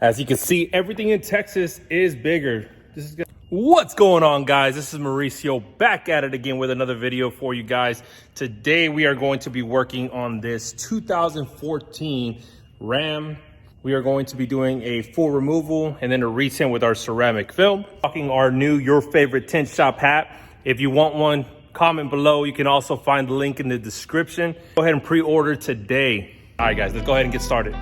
As you can see, everything in Texas is bigger. What's going on, guys? This is Mauricio back at it again with another video for you guys. Today we are going to be working on this 2014 Ram. We are going to be doing a full removal and then a retint with our ceramic film. Talking our new Your Favorite Tint Shop hat. If you want one, comment below. You can also find the link in the description. Go ahead and pre-order today. All right, guys, let's go ahead and get started.